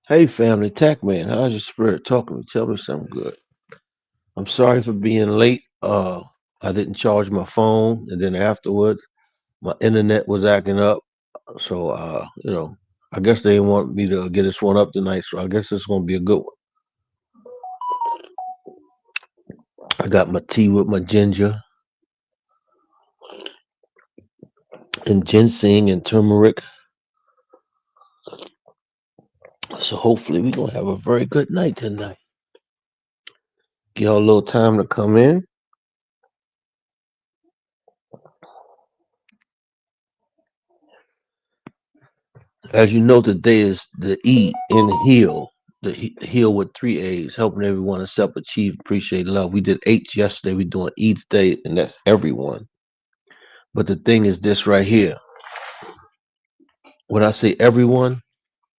Hey family, Tacc man, how's your spirit? Talk to me. Tell me something good. I'm sorry for being late. I didn't charge my phone, and then afterwards, my internet was acting up. So, I guess they didn't want me to get this one up tonight. So I guess it's gonna be a good one. I got my tea with my ginger and ginseng and turmeric. So hopefully we're gonna have a very good night tonight. Give y'all a little time to come in. As you know, today is the E in heal. The heal with three A's, helping everyone accept, achieve, appreciate, love. We did H yesterday. We're doing E today, and that's everyone. But the thing is this right here. When I say everyone,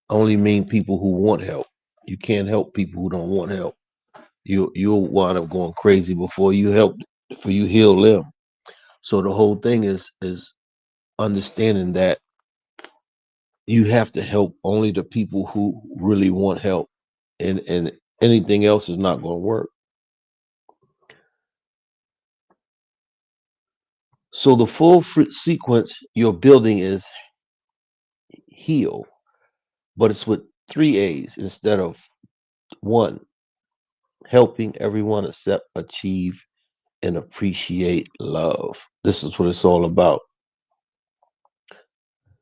I only mean people who want help. You can't help people who don't want help. You'll wind up going crazy before you help, before you heal them. So the whole thing is understanding that you have to help only the people who really want help, and anything else is not going to work. So the full sequence you're building is heal, but it's with three A's instead of one. Helping everyone accept, achieve, and appreciate love. This is what it's all about.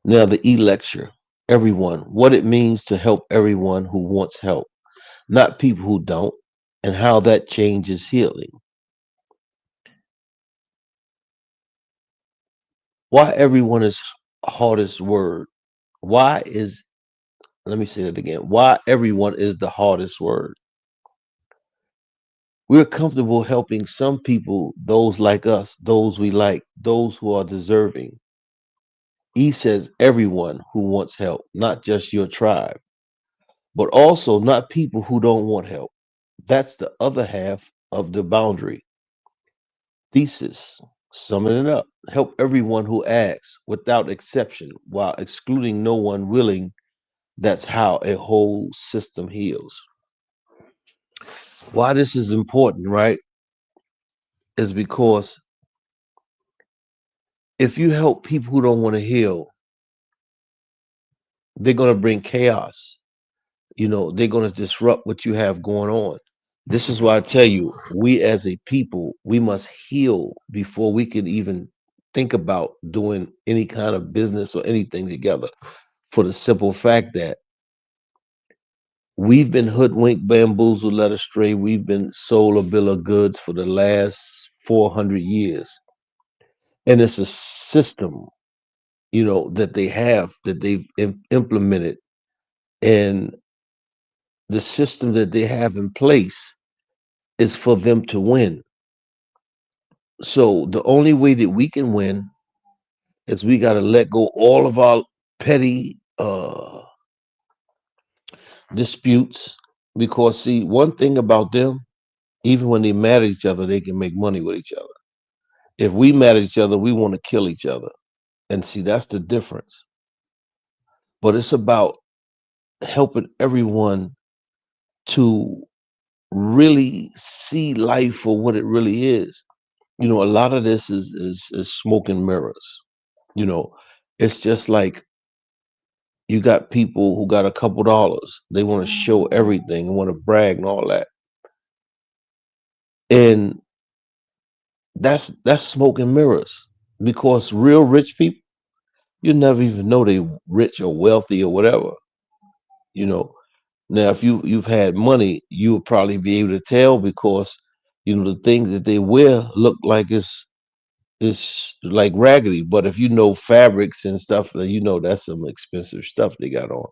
Now the E lecture. Everyone, what it means to help everyone who wants help, not people who don't, and how that changes healing. Why everyone is hardest word. Why is Let me say that again. Why everyone is the hardest word. We're comfortable helping some people, those like us, those we like, those who are deserving. E says everyone who wants help, not just your tribe, but also not people who don't want help. That's the other half of the boundary. Thesis, summing it up, help everyone who asks without exception while excluding no one willing. That's how a whole system heals. Why this is important, right? Is because if you help people who don't want to heal, they're going to bring chaos. They're going to disrupt what you have going on. This is why I tell you, we as a people, we must heal before we can even think about doing any kind of business or anything together. For the simple fact that we've been hoodwinked, bamboozled, led astray. We've been sold a bill of goods for the last 400 years. And it's a system, that they have, that they've implemented. And the system that they have in place is for them to win. So the only way that we can win is we got to let go all of our petty disputes. Because see, one thing about them, even when they mad at each other, they can make money with each other. If we mad at each other, we want to kill each other. And see, that's the difference. But it's about helping everyone to really see life for what it really is. A lot of this is smoke and mirrors. You know, it's just like you got people who got a couple dollars. They want to show everything and want to brag and all that. And that's smoke and mirrors. Because real rich people, you never even know they rich or wealthy or whatever. You know. Now if you've had money, you'll probably be able to tell because the things that they wear look like it's like raggedy. But if you know fabrics and stuff, then that's some expensive stuff they got on.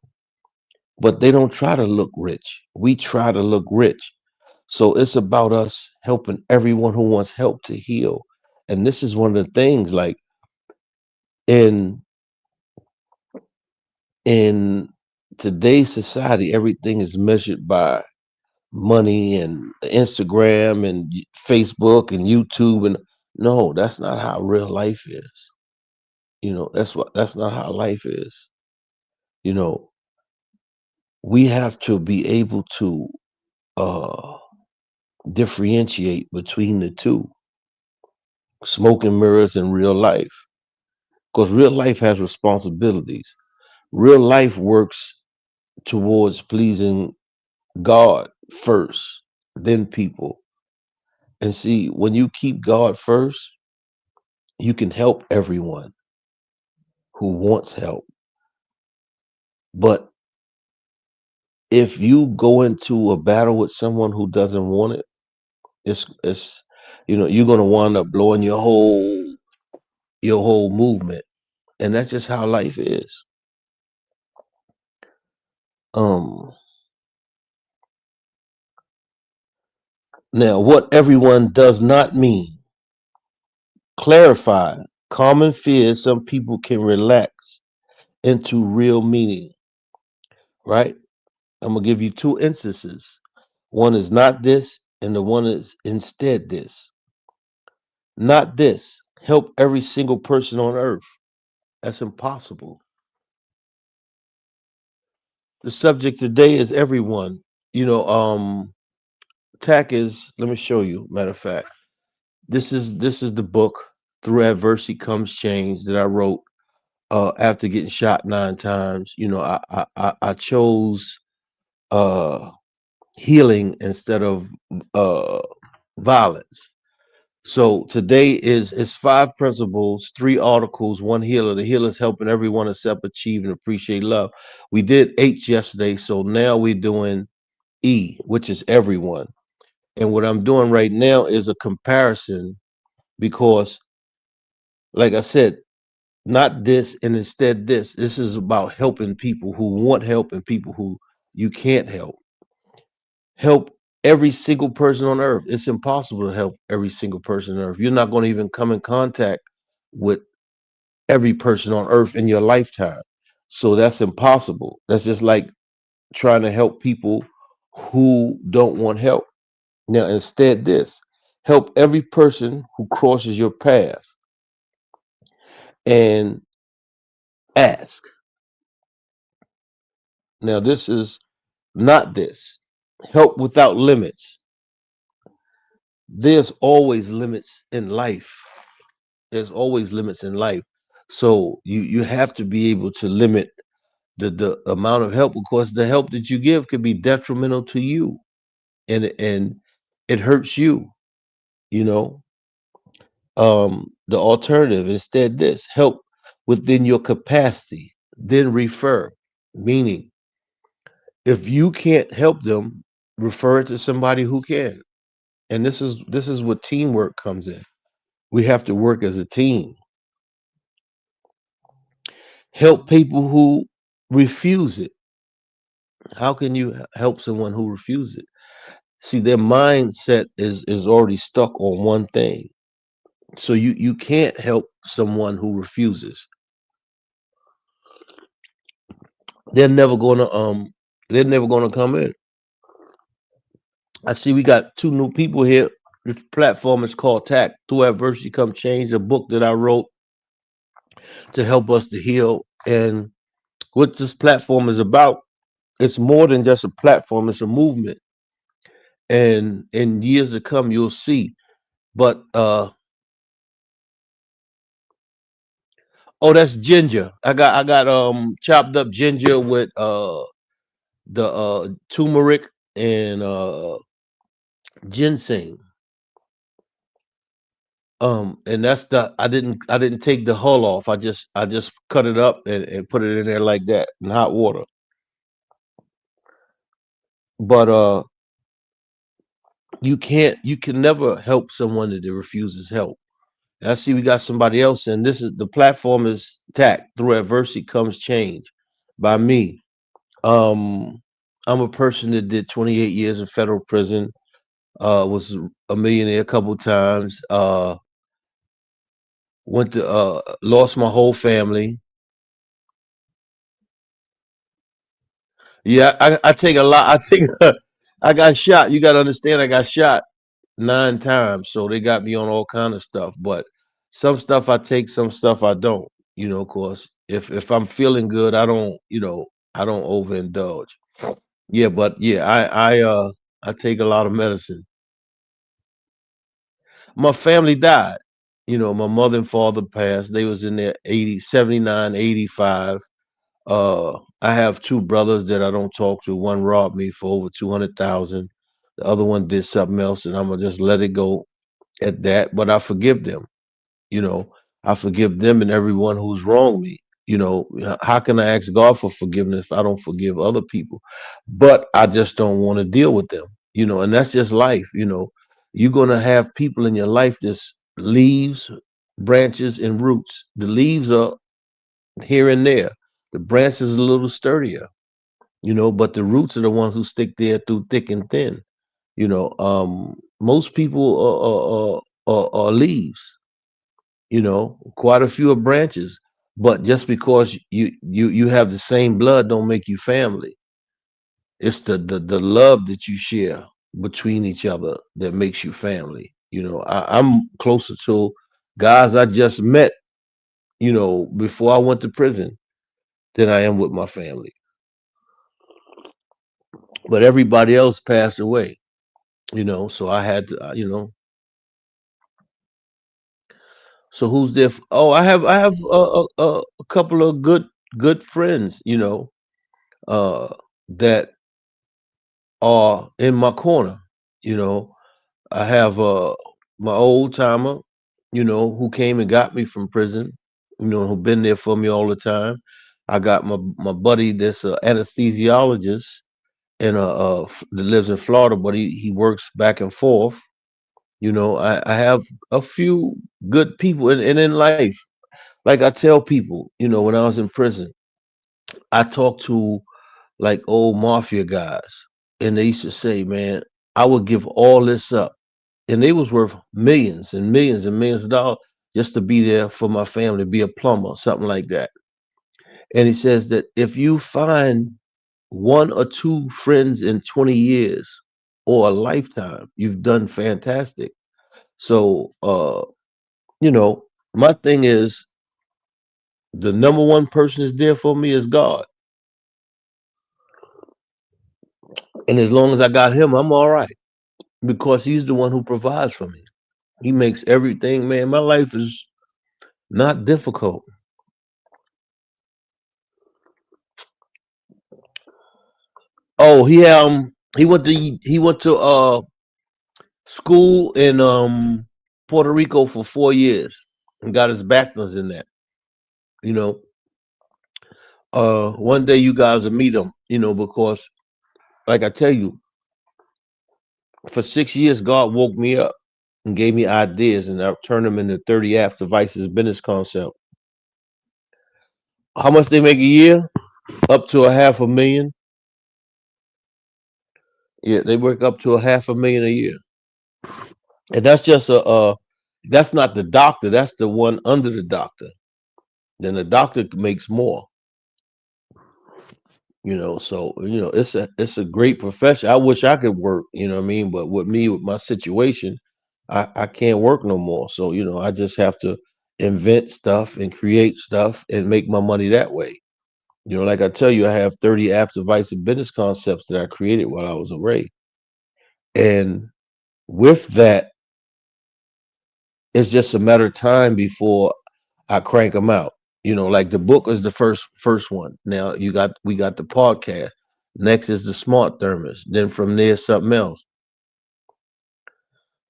But they don't try to look rich. We try to look rich. So it's about us helping everyone who wants help to heal. And this is one of the things, like in in today's society, everything is measured by money and Instagram and Facebook and YouTube, and no, that's not how real life is. That's not how life is. You know, we have to be able to uh, differentiate between the two, smoke and mirrors and real life. Because real life has responsibilities. Real life works towards pleasing God first, then people. And see, when you keep God first, you can help everyone who wants help. But if you go into a battle with someone who doesn't want it, it's you're gonna wind up blowing your whole movement. And that's just how life is. Um Now what everyone does not mean. Clarify. Common fears some people can relax into real meaning, right? I'm gonna give you two instances. One is not this, and the one is instead this. Not this. Help every single person on earth. That's impossible. The subject today is everyone. You know, Tacc is. Let me show you. Matter of fact, this is the book. Through adversity comes change that I wrote after getting shot 9 times. I chose uh, healing instead of uh, violence. So today is 5 principles, 3 articles, 1 healer. The healer is helping everyone accept, achieve, and appreciate love. We did H yesterday, so now we're doing E, which is everyone. And what I'm doing right now is a comparison because, like I said, not this and instead this. This is about helping people who want help and people who you can't help. Help every single person on earth. It's impossible to help every single person on earth. You're not going to even come in contact with every person on earth in your lifetime. So that's impossible. That's just like trying to help people who don't want help. Now, instead, this help every person who crosses your path and ask. Now, this is not this. Help without limits. There's always limits in life. There's always limits in life. So you have to be able to limit the amount of help because the help that you give could be detrimental to you and it hurts you, you know. The alternative instead this help within your capacity, then refer. Meaning if you can't help them, refer it to somebody who can. And this is what teamwork comes in. We have to work as a team. Help people who refuse it. How can you help someone who refuses it? See, their mindset is already stuck on one thing. So you can't help someone who refuses. They're never gonna they're never gonna come in. I see we got 2 new people here. This platform is called Tacc. Through Adversity Come Change, a book that I wrote to help us to heal. And what this platform is about, it's more than just a platform, it's a movement. And in years to come you'll see. But oh, that's ginger. I got chopped up ginger with the turmeric and ginseng. And that's the I didn't take the hull off. I just cut it up and put it in there like that in hot water. But you can never help someone that refuses help. And I see we got somebody else, and this is the platform is Tact. Through adversity comes change by me. Um, I'm a person that did 28 years in federal prison. Was a millionaire a couple times. Went to lost my whole family. Yeah, I take a lot. I take. I got shot. You got to understand. I got shot 9 times, so they got me on all kind of stuff. But some stuff I take, some stuff I don't. Of course, if I'm feeling good, I don't. I don't overindulge. Yeah, but yeah, I take a lot of medicine. My family died. You know, my mother and father passed. They was in their 80, 79, 85. I have two brothers that I don't talk to. One robbed me for over 200,000. The other one did something else, and I'm gonna just let it go at that. But I forgive them. You know, I forgive them and everyone who's wronged me. You know, how can I ask God for forgiveness if I don't forgive other people? But I just don't want to deal with them. You know, and that's just life. You know, you're gonna have people in your life that's leaves, branches, and roots. The leaves are here and there. The branch is a little sturdier, you know, but the roots are the ones who stick there through thick and thin. You know, most people are leaves. You know, quite a few are branches. But just because you have the same blood, don't make you family. It's the love that you share between each other that makes you family. You know, I'm closer to guys I just met. You know, before I went to prison than I am with my family. But everybody else passed away, you know. So I had to, you know. So who's there? Oh, I have a couple of good friends, you know, uh, that are in my corner. You know, I have my old timer, you know, who came and got me from prison, you know, who been there for me all the time. I got my buddy that's an anesthesiologist that lives in Florida, but he works back and forth. You know, I have a few good people, and in life, like I tell people, you know, when I was in prison, I talked to like old mafia guys, and they used to say, "Man, I would give all this up," and they was worth millions and millions and millions of dollars just to be there for my family, be a plumber, something like that. And he says that if you find one or two friends in 20 years or a lifetime, you've done fantastic. So, you know, my thing is the number one person is there for me is God. And as long as I got him, I'm all right because he's the one who provides for me. He makes everything, man. My life is not difficult. Oh, he went to school in Puerto Rico for 4 years and got his bachelor's in that. You know, one day you guys will meet him, you know, because like I tell you, for 6 years God woke me up and gave me ideas, and I turned them into 30 apps, devices, business concept. How much they make a year? Up to a half a million. Yeah, they work up to a half a million a year, and that's just that's not the doctor. That's the one under the doctor. Then the doctor makes more. You know, so you know it's a great profession. I wish I could work. You know what I mean? But with me, with my situation, I can't work no more. So you know, I just have to invent stuff and create stuff and make my money that way. You know, like I tell you, I have 30 apps, device, and business concepts that I created while I was away. And with that, it's just a matter of time before I crank them out. You know, like the book is the first one. Now we got the podcast. Next is the smart thermos. Then from there something else.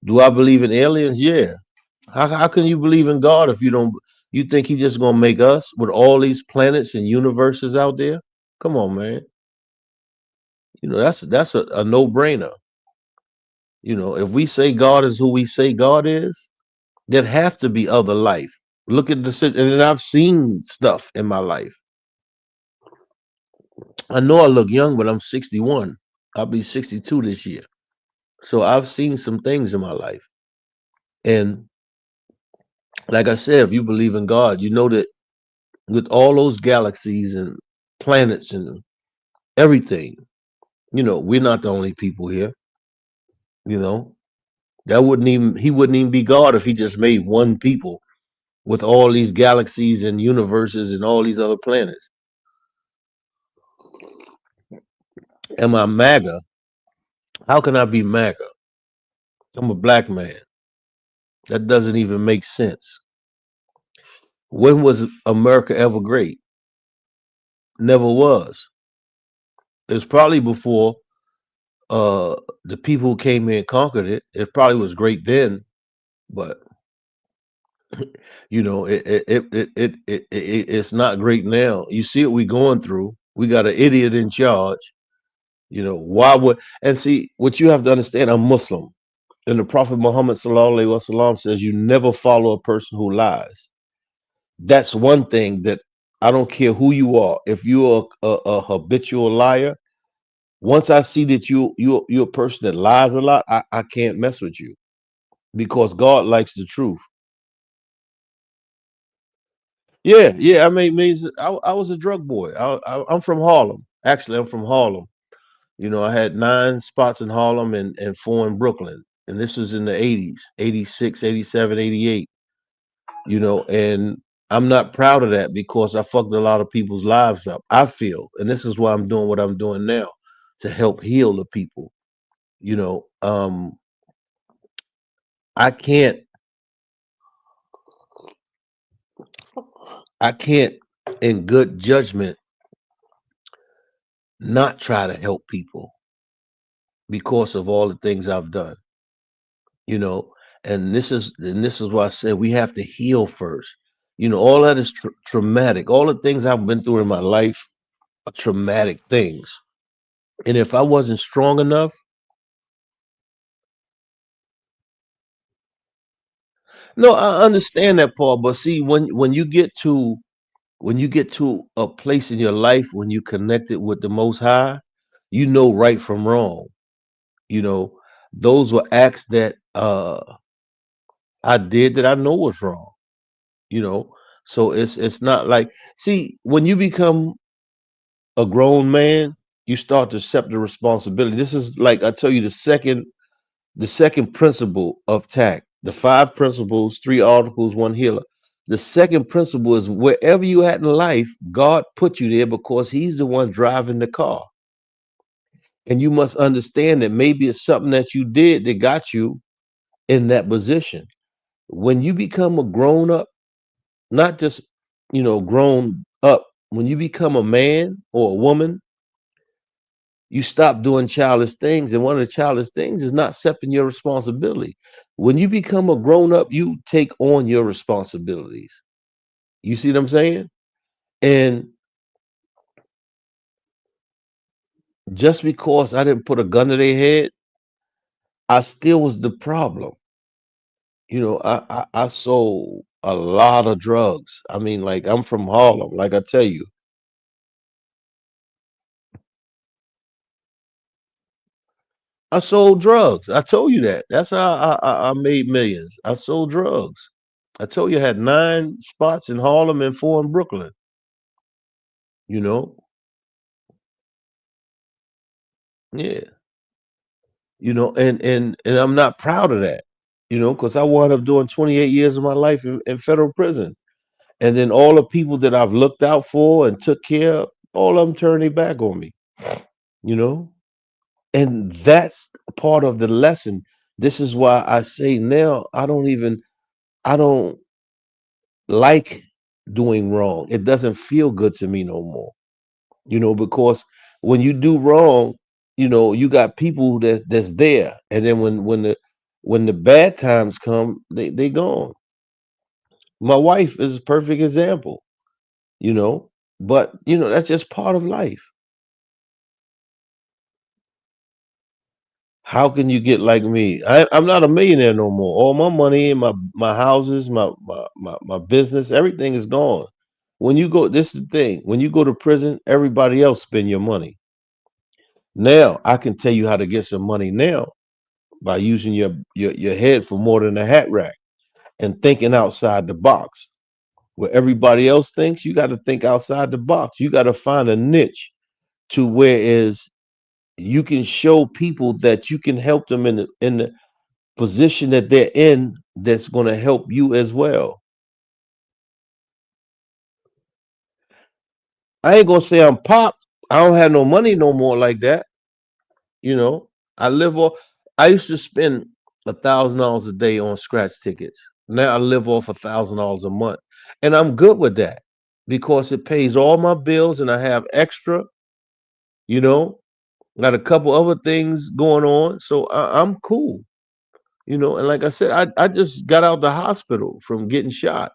Do I believe in aliens? Yeah. How can you believe in God if you don't? You think He just gonna make us with all these planets and universes out there? Come on, man. You know that's a no brainer. You know, if we say God is who we say God is, there have to be other life. Look at and I've seen stuff in my life. I know I look young, but I'm 61. I'll be 62 this year. So I've seen some things in my life. And like I said, if you believe in God, you know that with all those galaxies and planets and everything, you know, we're not the only people here. You know, he wouldn't even be God if he just made one people with all these galaxies and universes and all these other planets. Am I MAGA? How can I be MAGA? I'm a black man. That doesn't even make sense. When was America ever great? Never was. It's probably before the people who came here and conquered it. It probably was great then, but it's not great now. You see what we're going through. We got an idiot in charge. Why would and see what you have to understand? I'm Muslim, and the Prophet Muhammad sallallahu alaihi wasallam says you never follow a person who lies. That's one thing that I don't care who you are. If you're a habitual liar, once I see that you're a person that lies a lot, I can't mess with you because God likes the truth. Yeah, yeah. I mean, I was a drug boy. I'm from Harlem. Actually, I'm from Harlem. I had 9 spots in Harlem and 4 in Brooklyn. And this was in the 80s, 86, 87, 88. And I'm not proud of that because I fucked a lot of people's lives up. I feel, and this is why I'm doing what I'm doing now to help heal the people. You know, um, I can't, I can't, in good judgment, not try to help people because of all the things I've done. You know, and this is why I said we have to heal first. All that is traumatic. All the things I've been through in my life are traumatic things. And if I wasn't strong enough, no, I understand that, Paul. But see, when you get to a place in your life when you connected with the Most High, you know right from wrong. You know, those were acts that I did that I know was wrong. You know, so it's not like see when you become a grown man, you start to accept the responsibility. This is like I tell you the second principle of TAC. The 5 principles, 3 articles, one healer. The second principle is wherever you at in life, God put you there because He's the one driving the car. And you must understand that maybe it's something that you did that got you in that position. When you become a grown up, not just grown up, when you become a man or a woman, you stop doing childish things. And one of the childish things is not accepting your responsibility. When you become a grown up, you take on your responsibilities. You see what I'm saying? And just because I didn't put a gun to their head, I still was the problem. I sold a lot of drugs. I mean, like I'm from Harlem, like I tell you. I sold drugs. I told you that. That's how I made millions. I sold drugs. I told you I had 9 spots in Harlem and 4 in Brooklyn. You know, yeah. And I'm not proud of that. Because I wound up doing 28 years of my life in federal prison, and then all the people that I've looked out for and took care of, all of them turned their back on me. You know, and that's part of the lesson. This is why I say now I don't like doing wrong. It doesn't feel good to me no more. Because when you do wrong, you got people that's there, and then when the bad times come, they gone. My wife is a perfect example, you know, but that's just part of life. How can you get like me? I'm not a millionaire no more. All my money and my houses, my business, everything is gone. When you go, this is the thing. When you go to prison, everybody else spend your money. Now I can tell you how to get some money now by using your head for more than a hat rack and thinking outside the box. Where everybody else thinks, you got to think outside the box. You got to find a niche to where is you can show people that you can help them in the position that they're in that's going to help you as well. I ain't gonna say I'm pop. I don't have no money no more like that. You know, I live off. I used to spend $1,000 a day on scratch tickets. Now I live off $1,000 a month, and I'm good with that because it pays all my bills, and I have extra. You know, got a couple other things going on, so I'm cool. You know, and like I said, I just got out the hospital from getting shot,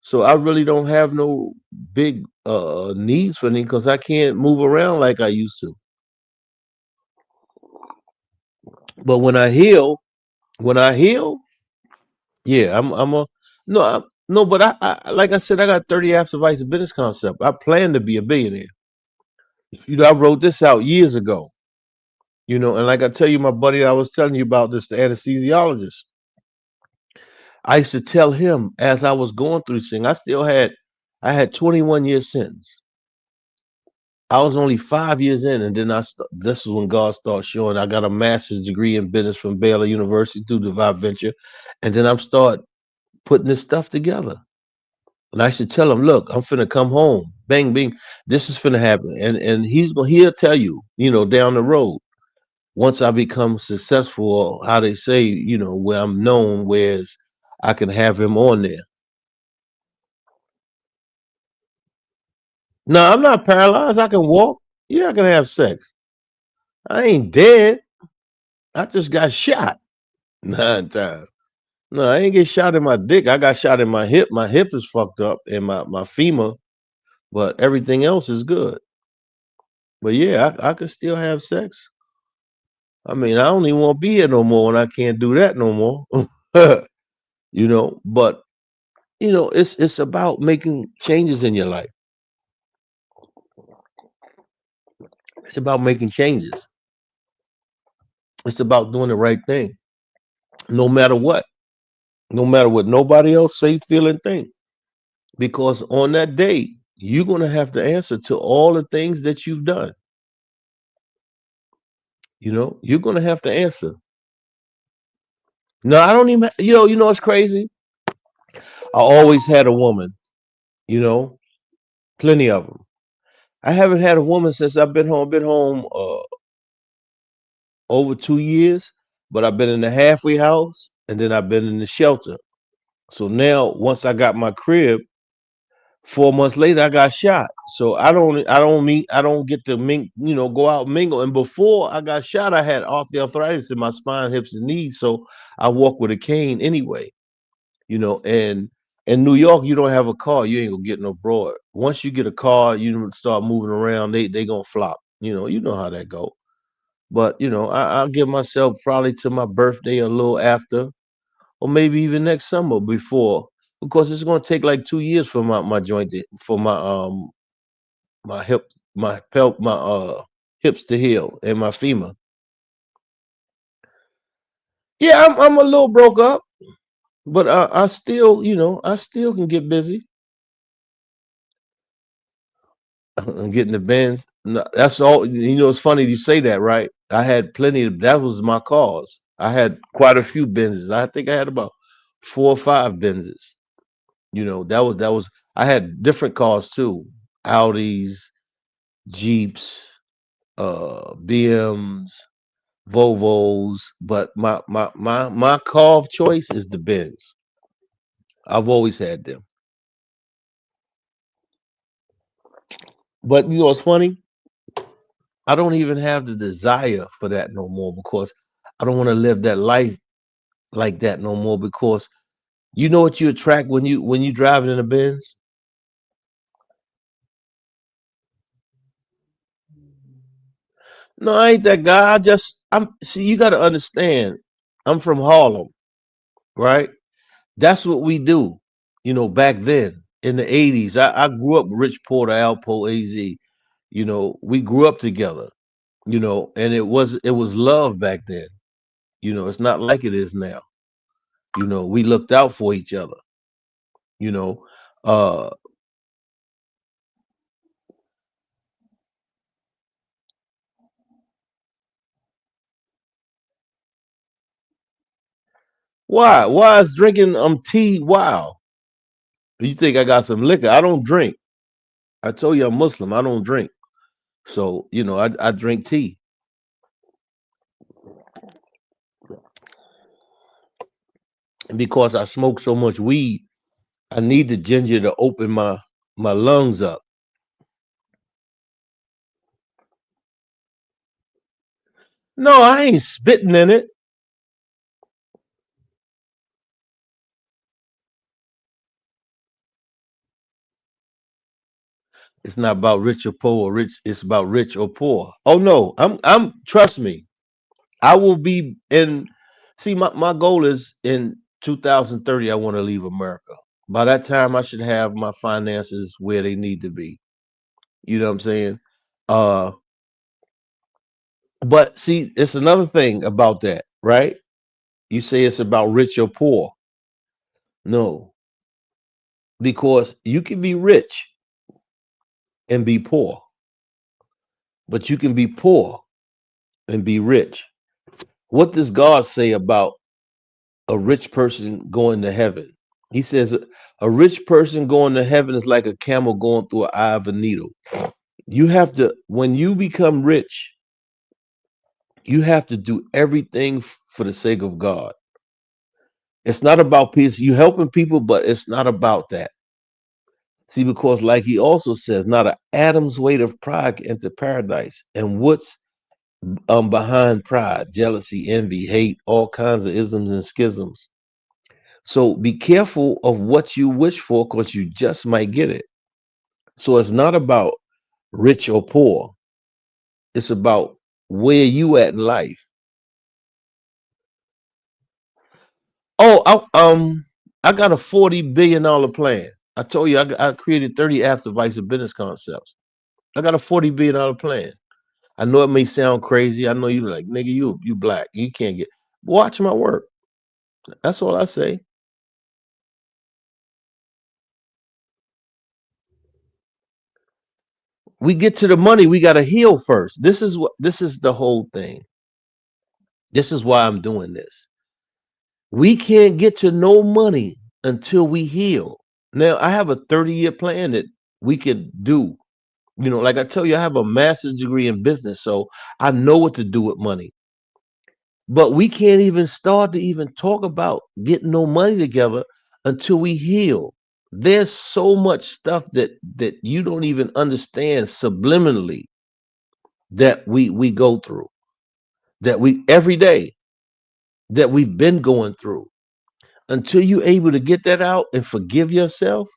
so I really don't have no big needs for me because I can't move around like I used to. But when I heal, yeah, I'm a no, no, but like I said, I got 30 apps of Vice business concept. I plan to be a billionaire. You know, I wrote this out years ago. You know, and like I tell you, my buddy, I was telling you about this, the anesthesiologist. I used to tell him as I was going through this thing, I had 21 years sentence. I was only 5 years in, and then this is when God started showing. I got a master's degree in business from Baylor University through Divine Venture, and then I'm start putting this stuff together. And I should tell him, look, I'm finna come home. Bang, bang. This is finna happen. And he'll tell you, you know, down the road, once I become successful, or how they say, you know, where I'm known, whereas I can have him on there. No, I'm not paralyzed. I can walk. Yeah, I can have sex. I ain't dead. I just got shot 9 times. No, I ain't get shot in my dick. I got shot in my hip. My hip is fucked up and my femur, but everything else is good. But yeah, I can still have sex. I mean, I don't even want to be here no more, and I can't do that no more. You know, but you know, it's about making changes in your life. It's about making changes. It's about doing the right thing, no matter what, no matter what nobody else say, feel, and think. Because on that day, you're gonna have to answer to all the things that you've done. You know, you're gonna have to answer. No, I don't even. You know, it's crazy. I always had a woman. You know, plenty of them. I haven't had a woman since I've been home. Been home over 2 years, but I've been in the halfway house and then I've been in the shelter. So now, once I got my crib, 4 months later, I got shot. So I don't get to go out and mingle. And before I got shot, I had osteoarthritis in my spine, hips, and knees. So I walk with a cane anyway. You know, and in New York, you don't have a car, you ain't gonna get no broad. Once you get a car, you start moving around, they gonna flop. You know how that go. But I'll give myself probably to my birthday a little after, or maybe even next summer before, because it's gonna take like 2 years for my joint for my hip my hips to heal and my femur. Yeah, I'm a little broke up, but I still I still can get busy. And getting the Benz. No, that's all. It's funny you say that, right? I had plenty of that was my cars. I had quite a few Benzes. I think I had about 4 or 5 Benzes. That was I had different cars too. Audis, Jeeps, BMs, Volvos, but my car of choice is the Benz. I've always had them. But it's funny? I don't even have the desire for that no more because I don't want to live that life like that no more because you know what you attract when you driving in a Benz? No, I ain't that guy. I'm see you gotta understand. I'm from Harlem, right? That's what we do, back then in the 80s. I grew up Rich Porter, Alpo, AZ. We grew up together, and it was love back then. It's not like it is now. We looked out for each other, you know. Uh why? Why is drinking tea wow? You think I got some liquor? I don't drink. I told you I'm Muslim. I don't drink. So, I drink tea. And because I smoke so much weed, I need the ginger to open my lungs up. No, I ain't spitting in it. It's not about rich or poor. Or rich. It's about rich or poor. Oh no, I'm. Trust me. I will be in. See, my goal is in 2030. I want to leave America. By that time, I should have my finances where they need to be. You know what I'm saying? Uh, but see, it's another thing about that, right? You say it's about rich or poor. No, because you can be rich and be poor, but you can be poor and be rich. What does God say about a rich person going to heaven? He says a rich person going to heaven is like a camel going through an eye of a needle. You have to, when you become rich, you have to do everything for the sake of God. It's not about peace. You helping people, but it's not about that. See, because like he also says, not an atom's weight of pride can enter paradise. And what's behind pride? Jealousy, envy, hate, all kinds of isms and schisms. So be careful of what you wish for because you just might get it. So it's not about rich or poor. It's about where you at in life. Oh, I got a $40 billion plan. I told you I created 30 apps device of business concepts. I got a $40 billion plan. I know it may sound crazy. I know you like nigga, you black. You can't get watch my work. That's all I say. We get to the money, we gotta heal first. This is the whole thing. This is why I'm doing this. We can't get to no money until we heal. Now I have a 30-year plan that we could do. You know, like I tell you, I have a master's degree in business, so I know what to do with money. But we can't even start to even talk about getting no money together until we heal. There's so much stuff that you don't even understand subliminally that we go through, that we every day that we've been going through. Until you're able to get that out and forgive yourself,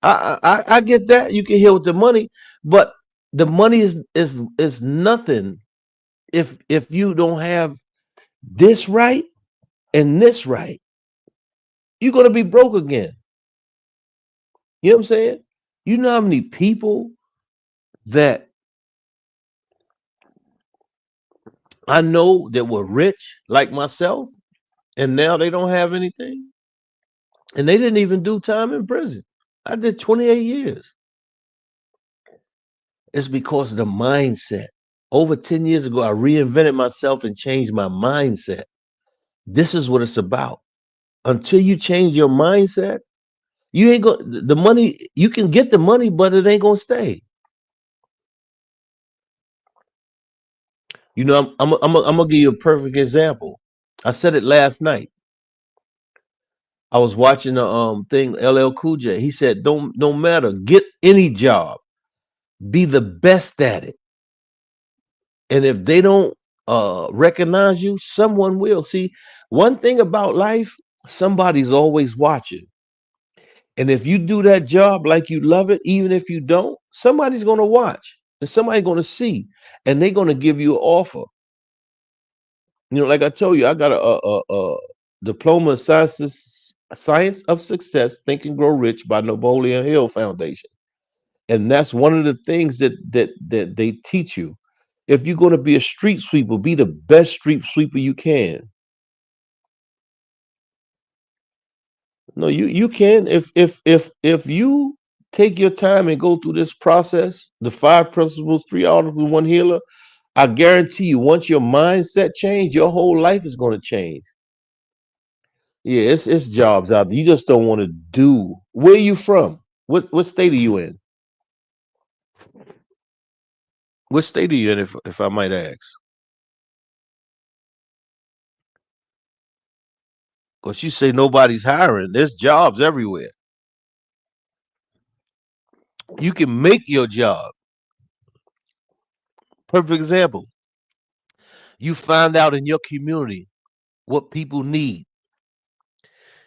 I get that you can heal with the money, but the money is nothing if you don't have this right and this right. You're gonna be broke again. You know what I'm saying? You know how many people that I know that were rich like myself, and now they don't have anything, and they didn't even do time in prison. I did 28 years. It's because of the mindset. Over 10 years ago, I reinvented myself and changed my mindset. This is what it's about. Until you change your mindset, you ain't going the money, you can get the money, but it ain't gonna stay. You know, I'm gonna give you a perfect example. I said it last night. I was watching the thing LL Cool J. He said, don't matter, get any job, be the best at it. And if they don't recognize you, someone will. See, one thing about life, somebody's always watching. And if you do that job like you love it, even if you don't, somebody's gonna watch and somebody's gonna see, and they're gonna give you an offer. You know, like I told you, I got a diploma in science of success, Think and Grow Rich by Napoleon Hill Foundation, and that's one of the things that they teach you. If you're going to be a street sweeper, be the best street sweeper you can. No, you can if you take your time and go through this process, the five principles, three articles, one healer. I guarantee you, once your mindset change, your whole life is going to change. Yeah, it's jobs out there. You just don't want to do. Where you from? What state are you in? What state are you in, if I might ask? Because you say nobody's hiring. There's jobs everywhere. You can make your job. Perfect example. You find out in your community what people need.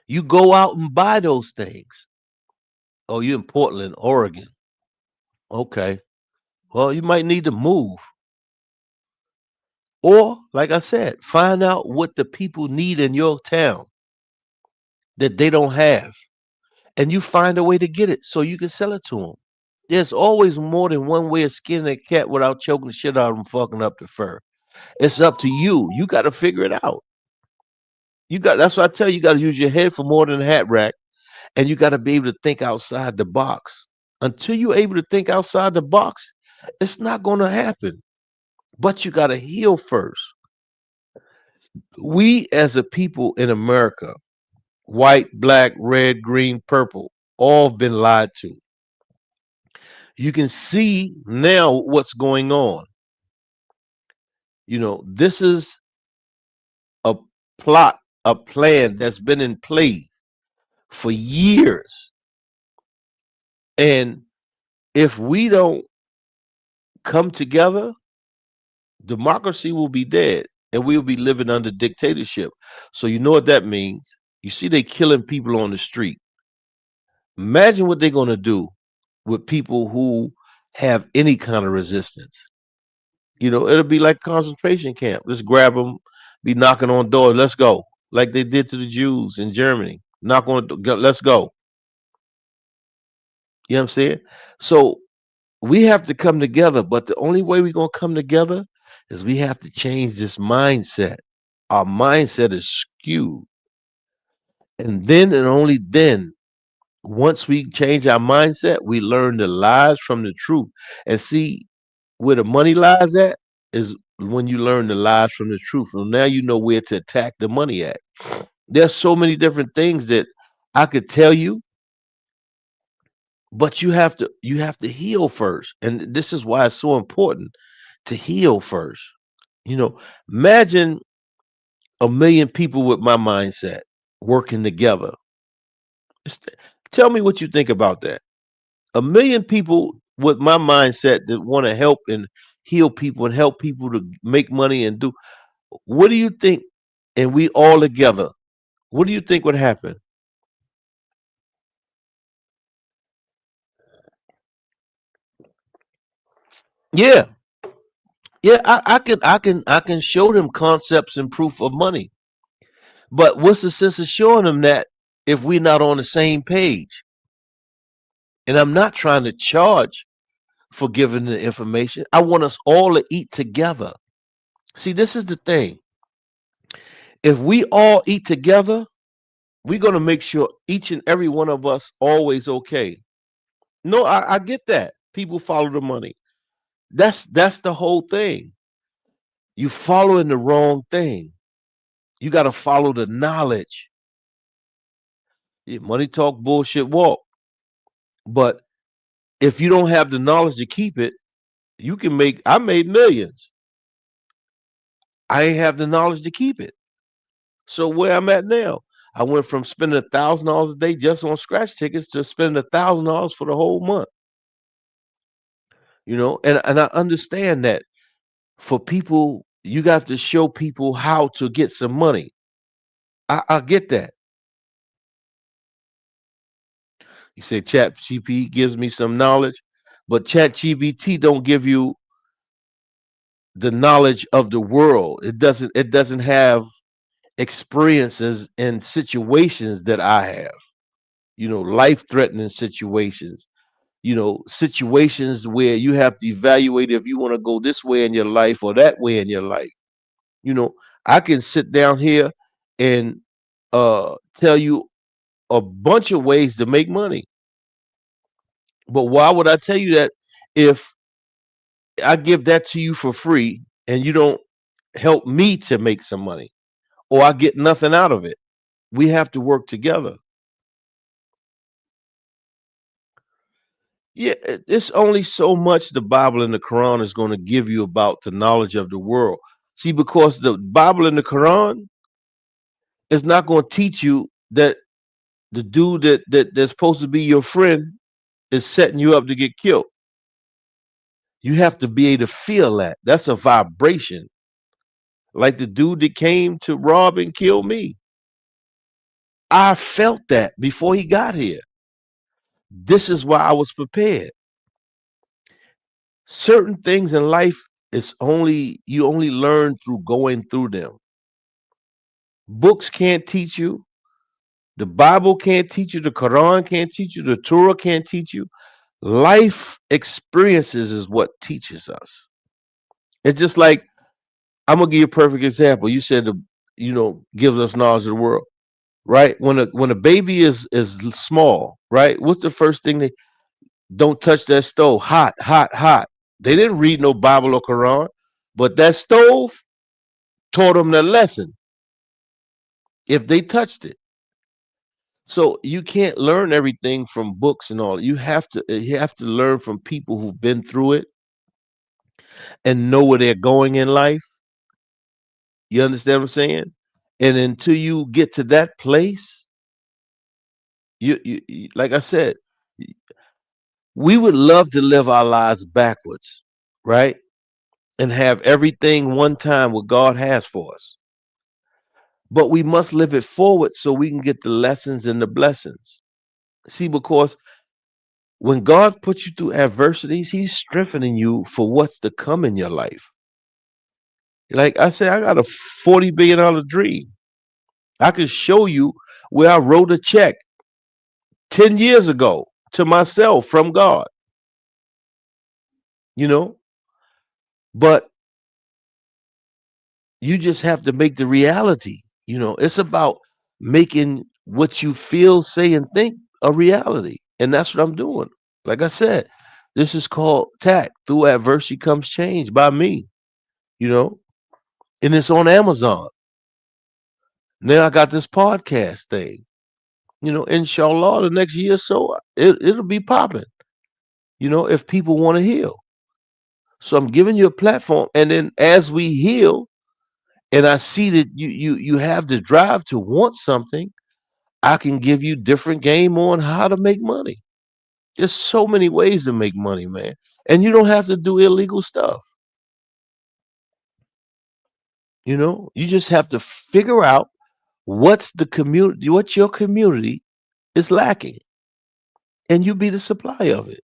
You go out and buy those things. Oh, you're in Portland, Oregon. Okay. Well, you might need to move. Or, like I said, find out what the people need in your town that they don't have. And you find a way to get it so you can sell it to them. There's always more than one way of skinning a cat without choking the shit out of them, fucking up the fur. It's up to you. You got to figure it out. That's what I tell you. You got to use your head for more than a hat rack, and you got to be able to think outside the box. Until you're able to think outside the box, it's not going to happen. But you got to heal first. We as a people in America, white, black, red, green, purple, all have been lied to. You can see now what's going on. This is a plot, a plan that's been in place for years. And if we don't come together, democracy will be dead and we'll be living under dictatorship. So you know what that means? You see they killing people on the street. Imagine what they're going to do with people who have any kind of resistance. It'll be like concentration camp. Just grab them, be knocking on doors. Let's go, like they did to the Jews in Germany. Knock on, let's go. You know what I'm saying? So we have to come together, but the only way we're gonna come together is we have to change this mindset. Our mindset is skewed, and then and only then, once we change our mindset, we learn the lies from the truth, and see where the money lies at is when you learn the lies from the truth. So now you know where to attack the money at. There's so many different things that I could tell you, but you have to heal first. And this is why it's so important to heal first. You know, Imagine a million people with my mindset working together. Just tell me what you think about that. A million people with my mindset that want to help and heal people and help people to make money and do. What do you think? And we all together. What do you think would happen? Yeah, yeah. I can show them concepts and proof of money. But what's the sense of showing them that if we're not on the same page? And I'm not trying to charge for giving the information. I want us all to eat together. See, this is the thing. If we all eat together, we're gonna make sure each and every one of us always okay. No, I get that. People follow the money. That's the whole thing. You following the wrong thing. You got to follow the knowledge. Yeah, money talk, bullshit walk. But if you don't have the knowledge to keep it, you can make. I made millions. I ain't have the knowledge to keep it. So where I'm at now, I went from spending $1,000 a day just on scratch tickets to spending $1,000 for the whole month. And I understand that for people, you got to show people how to get some money. I get that. You say Chat GPT gives me some knowledge, but Chat GPT don't give you the knowledge of the world. It doesn't have experiences and situations that I have. Life threatening situations. Situations where you have to evaluate if you want to go this way in your life or that way in your life. You know, I can sit down here and tell you a bunch of ways to make money. But why would I tell you that if I give that to you for free and you don't help me to make some money or I get nothing out of it? We have to work together. Yeah, it's only so much the Bible and the Quran is going to give you about the knowledge of the world. See, because the Bible and the Quran It's not going to teach you that the dude that's supposed to be your friend is setting you up to get killed. You have to be able to feel that. That's a vibration. Like the dude that came to rob and kill me. I felt that before he got here. This is why I was prepared. Certain things in life is only you only learn through going through them. Books can't teach you. The Bible can't teach you. The Quran can't teach you. The Torah can't teach you. Life experiences is what teaches us. It's just like I'm gonna give you a perfect example. You said gives us knowledge of the world, right? When a baby is small, right? What's the first thing they don't touch that stove? Hot, hot, hot. They didn't read no Bible or Quran, but that stove taught them their lesson if they touched it. So you can't learn everything from books and all. You have to learn from people who've been through it and know where they're going in life. You understand what I'm saying? And until you get to that place, like I said, we would love to live our lives backwards, right? And have everything one time what God has for us. But we must live it forward so we can get the lessons and the blessings. See, because when God puts you through adversities, He's strengthening you for what's to come in your life. Like I said, I got a $40 billion dream. I can show you where I wrote a check 10 years ago to myself from God, you know? But you just have to make the reality. It's about making what you feel, say, and think a reality. And that's what I'm doing. Like I said, this is called Tacc. Through adversity comes change by me, you know, and it's on Amazon. Now I got this podcast thing, inshallah, the next year or so, it'll be popping, if people want to heal. So I'm giving you a platform. And then as we heal, and I see that you have the drive to want something, I can give you different game on how to make money. There's so many ways to make money, man. And you don't have to do illegal stuff. You just have to figure out what your community is lacking, and you be the supply of it.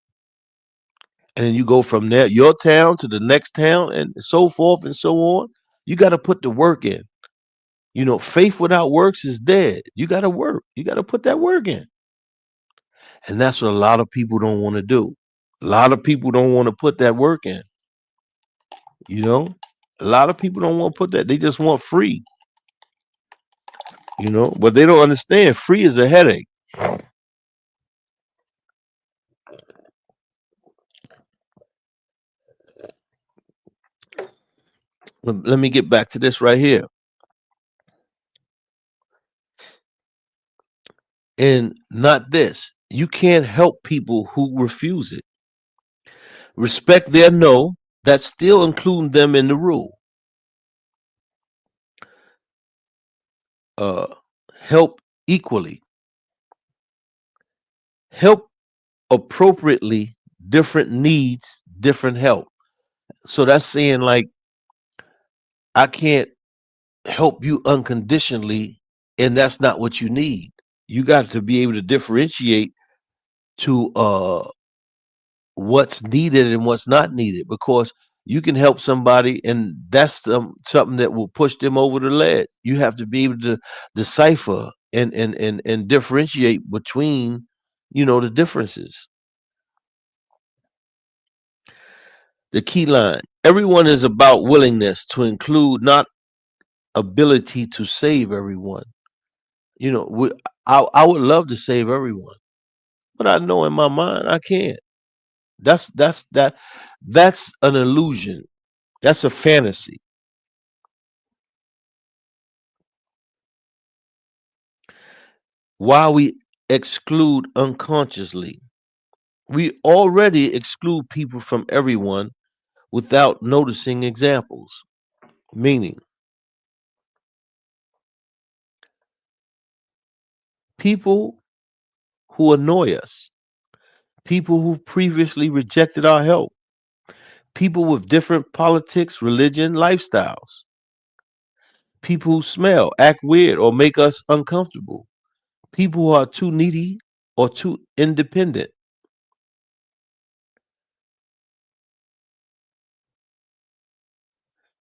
And then you go from there, your town to the next town, and so forth and so on. You got to put the work in. Faith without works is dead. You got to work. You got to put that work in. And that's what a lot of people don't want to do. A lot of people don't want to put that work in. You know, a lot of people don't want to put that. They just want free. But they don't understand. Free is a headache. Let me get back to this right here. And not this. You can't help people who refuse it. Respect their no. That's still including them in the rule. Uh, help equally. Help appropriately. Different needs, different help. So that's saying like I can't help you unconditionally, and that's not what you need. You got to be able to differentiate to what's needed and what's not needed, because you can help somebody and that's something that will push them over the ledge. You have to be able to decipher and differentiate between the differences. The key line: everyone is about willingness to include, not ability to save everyone. You know, we, I would love to save everyone, but I know in my mind I can't. That's an illusion. That's a fantasy. Why we exclude unconsciously? We already exclude people from everyone without noticing examples. Meaning, People who annoy us, people who previously rejected our help, people with different politics, religion, lifestyles, people who smell, act weird, or make us uncomfortable, people who are too needy or too independent.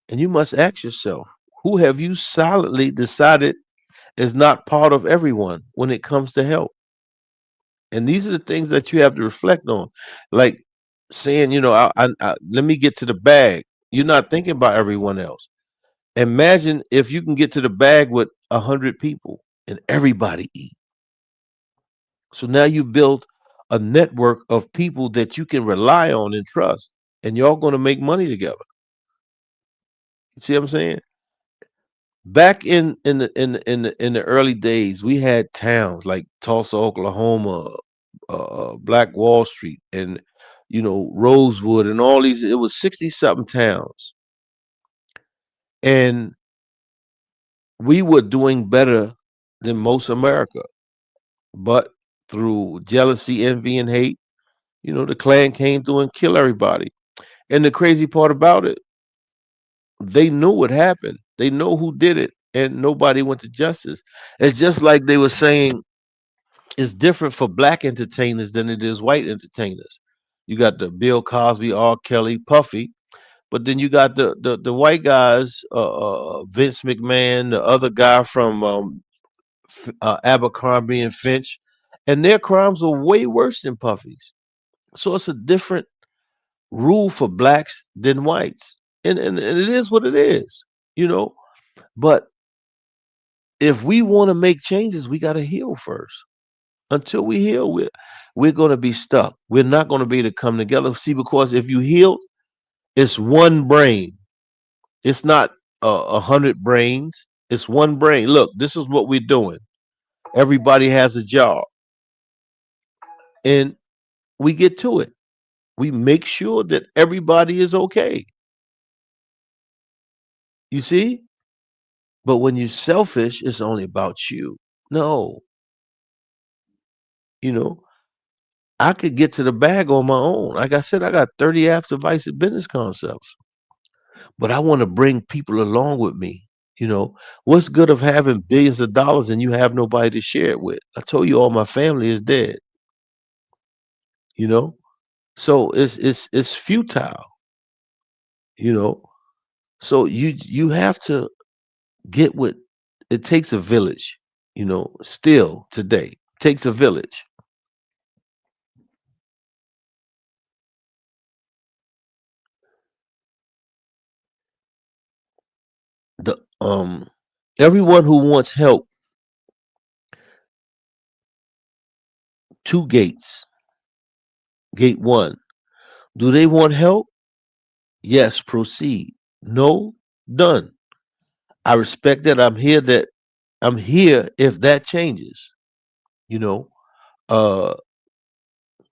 And you must ask yourself, who have you silently decided is not part of everyone when it comes to help? And these are the things that you have to reflect on. Like saying, let me get to the bag. You're not thinking about everyone else. Imagine if you can get to the bag with 100 people and everybody eat. So now you build a network of people that you can rely on and trust, and y'all going to make money together. You see what I'm saying? Back in the early days, we had towns like Tulsa, Oklahoma, Black Wall Street, and Rosewood, and all these. It was 60 something towns, and we were doing better than most America. But through jealousy, envy, and hate, the Klan came through and killed everybody. And the crazy part about it, they knew what happened. They know who did it, and nobody went to justice. It's just like they were saying it's different for black entertainers than it is white entertainers. You got the Bill Cosby, R. Kelly, Puffy, but then you got the white guys, Vince McMahon, the other guy from Abercrombie and Finch, and their crimes are way worse than Puffy's. So it's a different rule for blacks than whites, and it is what it is, you know. But if we want to make changes, we got to heal first. Until we heal, we're going to be stuck. We're not going to be able to come together. See, because if you heal, it's one brain. It's not 100 brains. It's one brain. Look, this is what we're doing. Everybody has a job, and we get to it. We make sure that everybody is okay. You see? But when you're selfish, it's only about you. No, you know, I could get to the bag on my own. Like I said, I got 30 apps, device, and business concepts. But I want to bring people along with me. What's good of having billions of dollars and you have nobody to share it with? I told you all my family is dead. You know, so it's futile. You know, so you have to get what it takes a village. Still today takes a village. The Everyone who wants help, two gates. Gate one. Do they want help? Yes, proceed. No, done. I respect that. I'm here if that changes. You know. Uh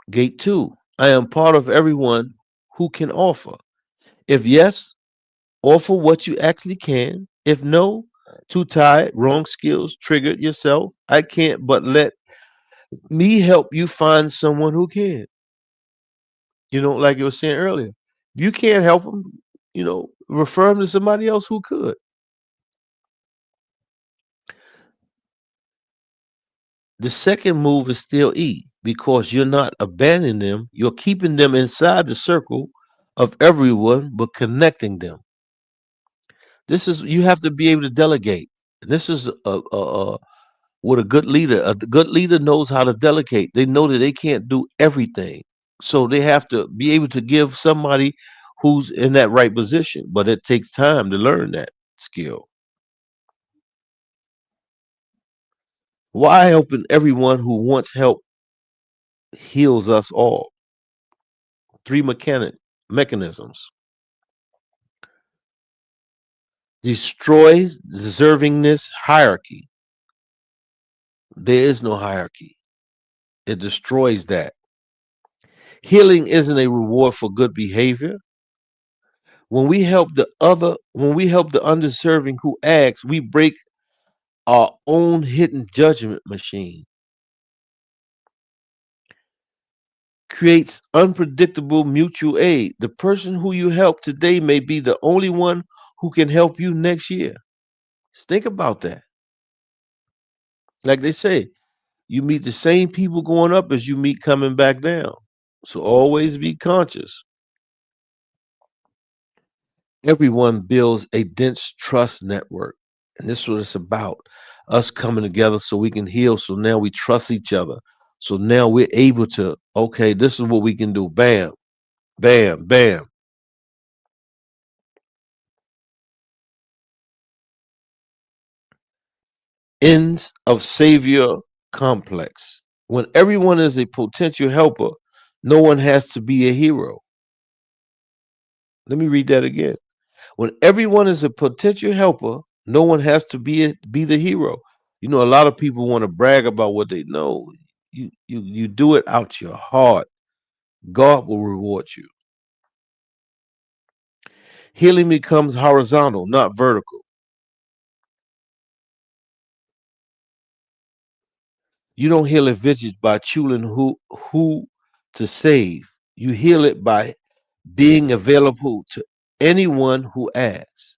Gate two. I am part of everyone who can offer. If yes, offer what you actually can. If no, too tired, wrong skills, triggered yourself. I can't, but let me help you find someone who can. Like you were saying earlier. If you can't help them, refer them to somebody else who could. The second move is still E because you're not abandoning them, you're keeping them inside the circle of everyone but connecting them. This is you have to be able to delegate. This is what a good leader knows how to delegate. They know that they can't do everything. So they have to be able to give somebody who's in that right position, but it takes time to learn that skill. Why helping everyone who wants help heals us all? Three mechanisms. Destroys deservingness hierarchy. There is no hierarchy. It destroys that. Healing isn't a reward for good behavior. When we help the undeserving who asks, we break our own hidden judgment machine. creates unpredictable mutual aid. The person who you help today may be the only one who can help you next year. Just think about that. Like they say, you meet the same people going up as you meet coming back down. So always be conscious. Everyone builds a dense trust network. And this is what it's about. Us coming together so we can heal. So now we trust each other. So now we're able to, okay, this is what we can do. Bam, bam, bam. Ends of savior complex. When everyone is a potential helper, no one has to be a hero. Let me read that again. When everyone is a potential helper, no one has to be the hero. You know, a lot of people want to brag about what they know. You do it out your heart. God will reward you. Healing becomes horizontal, not vertical. You don't heal a vision by choosing who to save. You heal it by being available to anyone who asks.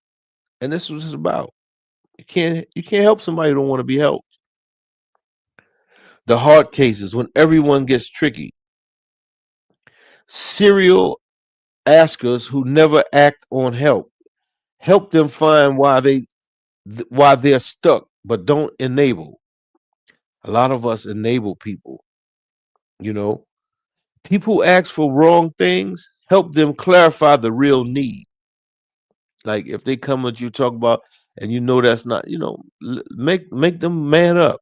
And this is what it's about. You can't help somebody who don't want to be helped. The hard cases when everyone gets tricky. Serial askers who never act on help. Help them find why they're stuck, but don't enable. A lot of us enable people, you know. People who ask for wrong things, help them clarify the real need. Like if they come at you talk about and you know that's not, make them man up.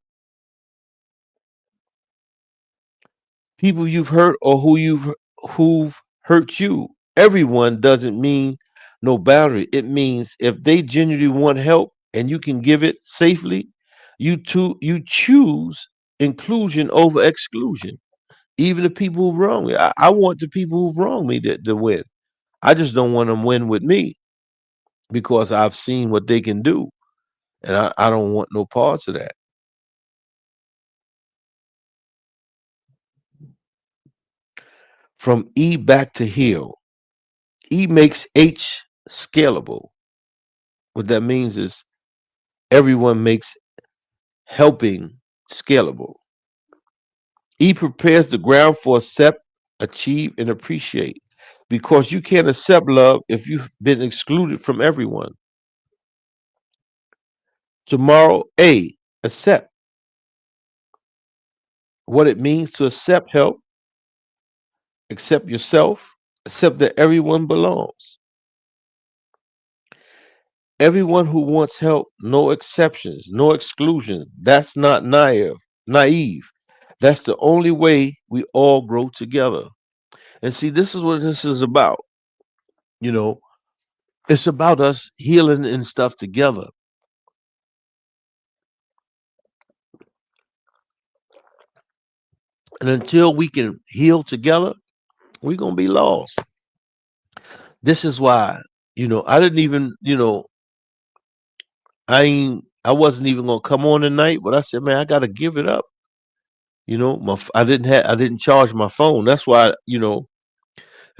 People you've hurt or who've hurt you. Everyone doesn't mean no boundary. It means if they genuinely want help and you can give it safely, you choose inclusion over exclusion. Even the people who wrong me. I want the people who've wronged me to win. I just don't want them win with me because I've seen what they can do. And I don't want no parts of that. From E back to heal. E makes H scalable. What that means is everyone makes helping scalable. E prepares the ground for accept, achieve, and appreciate. Because you can't accept love if you've been excluded from everyone. Tomorrow, A, accept. What it means to accept help, accept yourself, accept that everyone belongs. Everyone who wants help, no exceptions, no exclusions. That's not naive. That's the only way we all grow together. And see, this is what this is about. You know, it's about us healing and stuff together. And until we can heal together, we're gonna be lost. This is why, I didn't even, I wasn't even gonna come on tonight, but I said, man, I gotta give it up. I didn't charge my phone. That's why,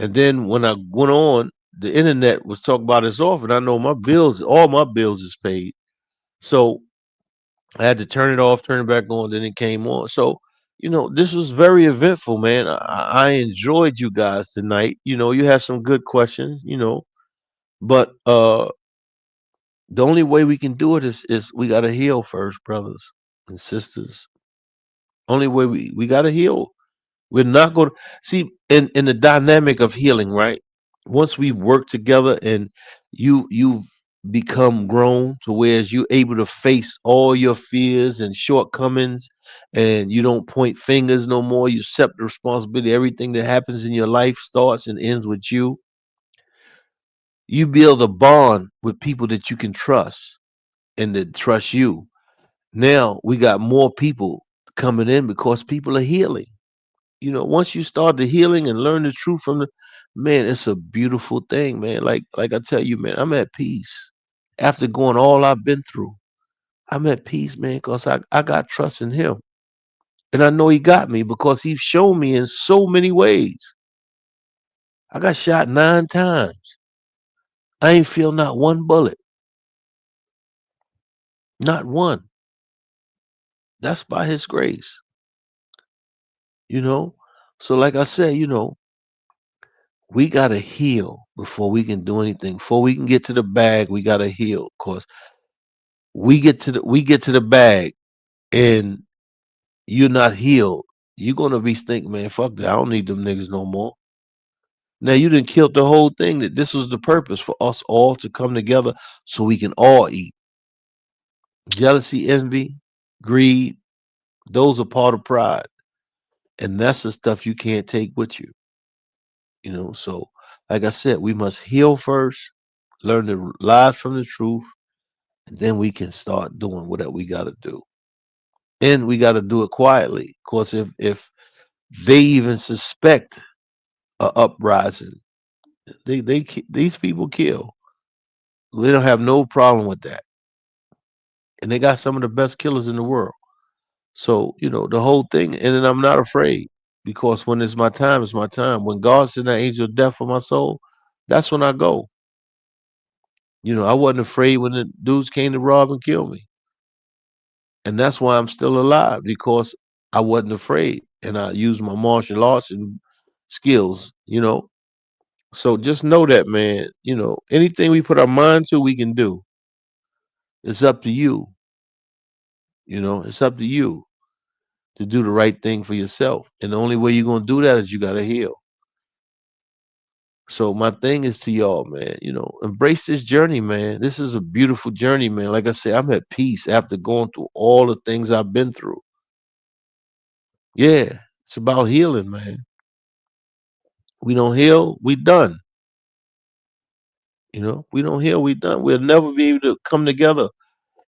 and then when I went on, the internet was talking about it's off, and I know all my bills is paid. So I had to turn it off, turn it back on, then it came on. So, this was very eventful, man. I enjoyed you guys tonight. You have some good questions, but the only way we can do it is we gotta heal first, brothers and sisters. Only way we gotta heal. We're not going to see in the dynamic of healing, right? Once we've worked together and you've become grown to whereas you're able to face all your fears and shortcomings and you don't point fingers no more, you accept the responsibility. Everything that happens in your life starts and ends with you. You build a bond with people that you can trust and that trust you. Now we got more people coming in because people are healing. Once you start the healing and learn the truth from the man, it's a beautiful thing, man. Like I tell you, man, I'm at peace after going all I've been through. I'm at peace, man, because I got trust in him. And I know he got me because he's shown me in so many ways. I got shot 9 times. I ain't feel not one bullet. Not one. That's by his grace, you know? So like I said, we gotta heal before we can do anything. Before we can get to the bag, we gotta heal. Cause we get to the bag and you're not healed, you're gonna be thinking, man, fuck that. I don't need them niggas no more. Now you didn't kill the whole thing. That this was the purpose for us all to come together so we can all eat. Jealousy, envy, greed, those are part of pride. And that's the stuff you can't take with you. So like I said, we must heal first, learn the lies from the truth, and then we can start doing whatever we gotta do. And we gotta do it quietly. Of course, if they even suspect a uprising, these people kill. They don't have no problem with that. And they got some of the best killers in the world. So, the whole thing, and then I'm not afraid because when it's my time, it's my time. When God sent that angel of death for my soul, that's when I go. I wasn't afraid when the dudes came to rob and kill me. And that's why I'm still alive because I wasn't afraid and I used my martial arts and skills. So just know that, man, anything we put our mind to, we can do. It's up to you. It's up to you to do the right thing for yourself. And the only way you're going to do that is you got to heal. So my thing is to y'all, man, embrace this journey, man. This is a beautiful journey, man. Like I say, I'm at peace after going through all the things I've been through. Yeah, it's about healing, man. We don't heal, we done. We don't heal, we done. We'll never be able to come together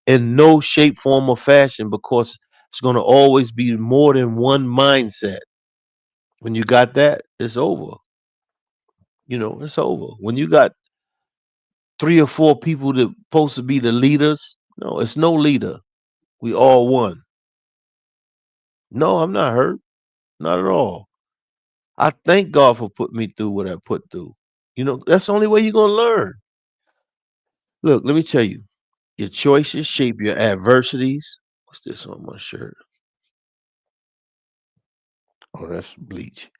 in no shape, form, or fashion because it's going to always be more than one mindset. When you got that, it's over. It's over. When you got 3 or 4 people that supposed to be the leaders, no, it's no leader. We all one. No, I'm not hurt. Not at all. I thank God for putting me through what I put through. That's the only way you're gonna learn. Look, let me tell you. Your choices shape your adversities. What's this on my shirt? Oh, that's bleach.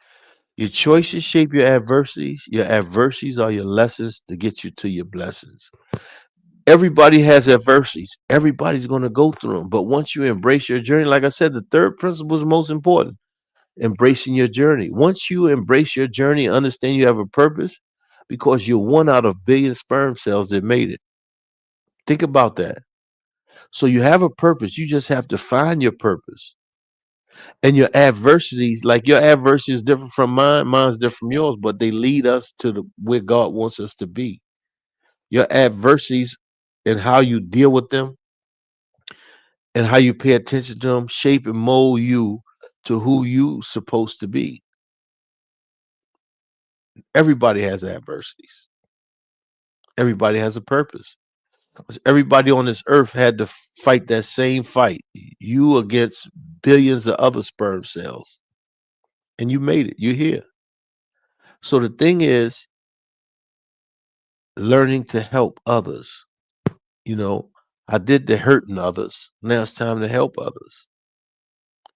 Your choices shape your adversities. Your adversities are your lessons to get you to your blessings. Everybody has adversities. Everybody's going to go through them. But once you embrace your journey, like I said, the third principle is most important, embracing your journey. Once you embrace your journey and understand you have a purpose, because you're one out of billion sperm cells that made it. Think about that. So you have a purpose. You just have to find your purpose. And your adversities, like your adversity is different from mine, mine's different from yours, but they lead us to where God wants us to be. Your adversities and how you deal with them and how you pay attention to them shape and mold you to who you supposed to be. Everybody has adversities. Everybody has a purpose. 'Cause everybody on this earth had to fight that same fight. You against billions of other sperm cells. And you made it. You're here. So the thing is learning to help others. You know, I did the hurting others. Now it's time to help others.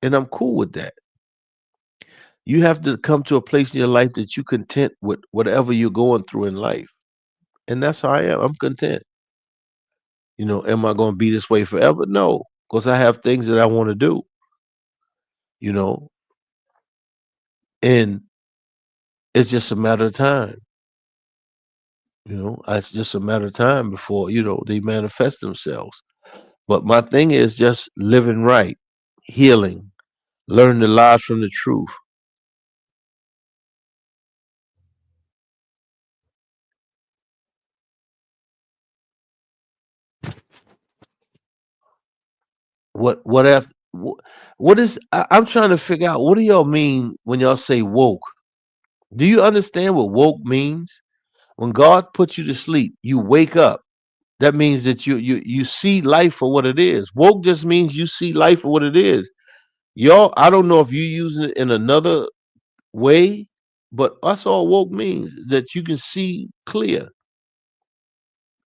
And I'm cool with that. You have to come to a place in your life that you content with whatever you're going through in life. And that's how I am. I'm content. Am I going to be this way forever? No, because I have things that I want to do, you know, and it's just a matter of time. It's just a matter of time before, they manifest themselves. But my thing is just living right, healing, learn the lies from the truth. What if, what is, I'm trying to figure out, what do y'all mean when y'all say woke? Do you understand what woke means? When God puts you to sleep, you wake up. That means that you see life for what it is. Woke just means you see life for what it is. Y'all, I don't know if you using it in another way, but us all woke means that you can see clear,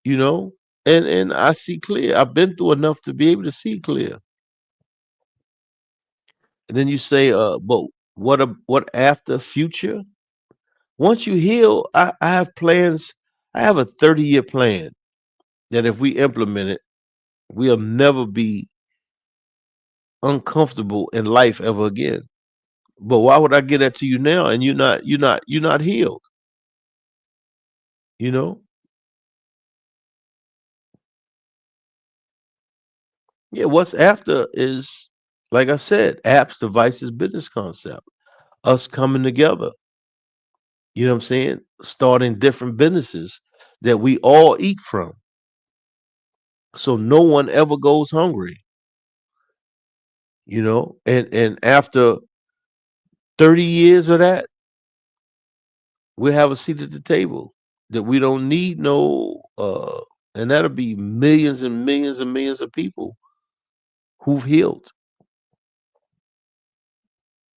you know? And I see clear. I've been through enough to be able to see clear. And then you say, but what after future? Once you heal, I have plans. I have a 30-year plan that if we implement it, we'll never be uncomfortable in life ever again. But why would I get that to you now and you're not healed, you know? Yeah, what's after is, like I said, apps, devices, business concept. Us coming together, you know what I'm saying? Starting different businesses that we all eat from. So no one ever goes hungry, you know? And after 30 years of that, we have a seat at the table that we don't need no and that'll be millions and millions and millions of people who've healed,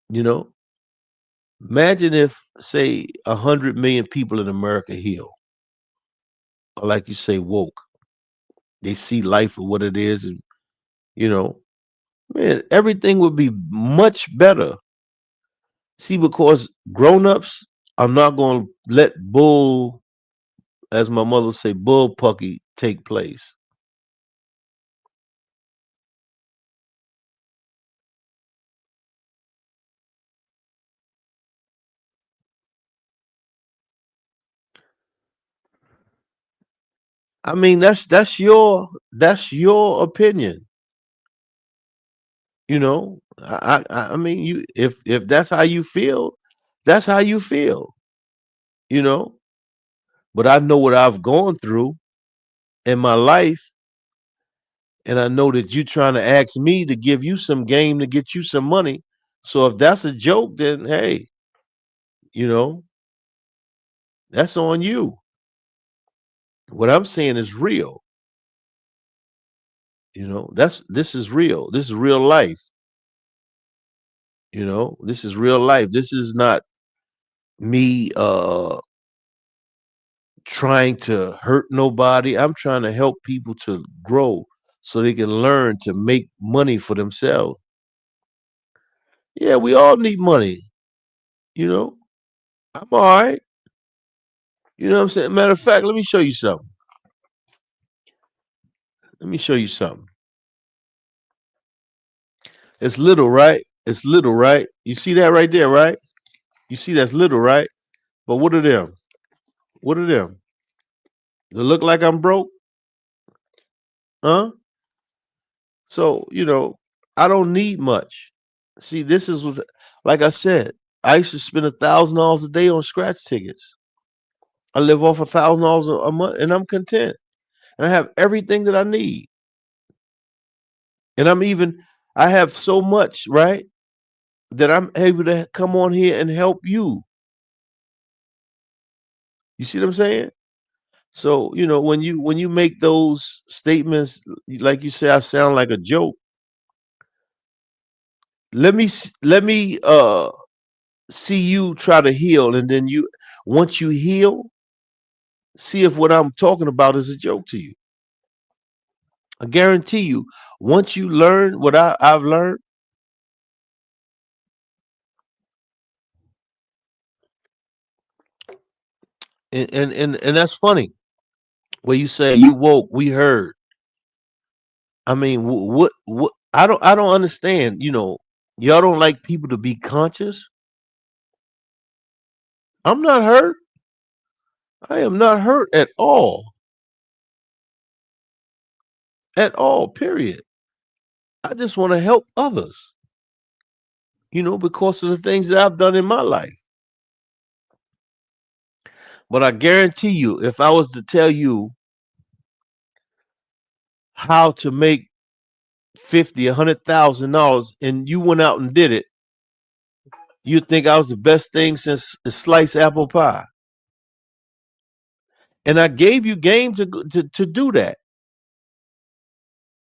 you know? Imagine if, say, 100 million people in America heal, or like you say, woke. They see life for what it is, and you know, man, everything would be much better. See, because grown-ups are not going to let bull, as my mother would say, bull pucky take place. I mean, that's your opinion. You know, I mean, you if that's how you feel, that's how you feel. You know, but I know what I've gone through in my life, and I know that you trying to ask me to give you some game to get you some money. So if that's a joke, then hey, you know, that's on you. What I'm saying is real. You know, this is real. This is real life. You know, this is real life. This is not me trying to hurt nobody. I'm trying to help people to grow so they can learn to make money for themselves. Yeah, we all need money, you know. I'm all right. You know what I'm saying? Matter of fact, let me show you something. Let me show you something. It's little, right? It's little, right? You see that right there, right? You see that's little, right? But what are them? What are them? They look like I'm broke? Huh? So, I don't need much. See, this is what, like I said, I used to spend $1,000 a day on scratch tickets. I live off $1,000 a month and I'm content. And I have everything that I need. And I have so much, right? That I'm able to come on here and help you. You see what I'm saying? So, when you make those statements, like you say, I sound like a joke. Let me see you try to heal, and then once you heal, see if what I'm talking about is a joke to you. I guarantee you, once you learn what I've learned, and that's funny. Where you say you woke, we heard. I mean, what? I don't understand. Y'all don't like people to be conscious. I'm not hurt. I am not hurt at all. Period. I just want to help others. Because of the things that I've done in my life. But I guarantee you, if I was to tell you how to make 50, $100,000, and you went out and did it, you'd think I was the best thing since sliced apple pie. And I gave you game to do that,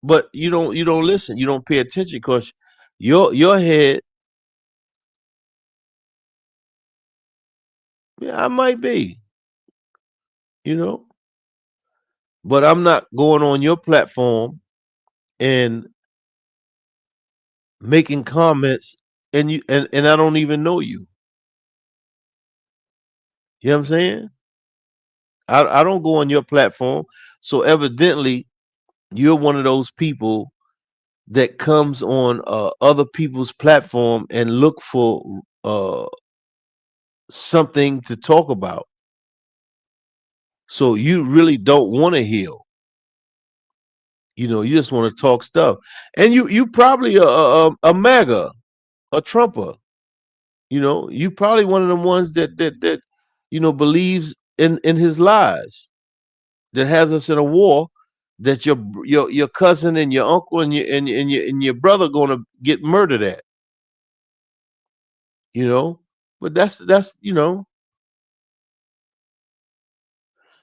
but you don't listen. You don't pay attention because Your head, yeah, I might be, you know, but I'm not going on your platform and making comments and I don't even know you. You know what I'm saying? I don't go on your platform. So evidently you're one of those people that comes on other people's platform and look for something to talk about. So you really don't want to heal. You just want to talk stuff. And you probably a MAGA, a Trumper. You probably one of them ones that believes in his lies, that has us in a war that your cousin and your uncle and your brother gonna get murdered at. You know, but that's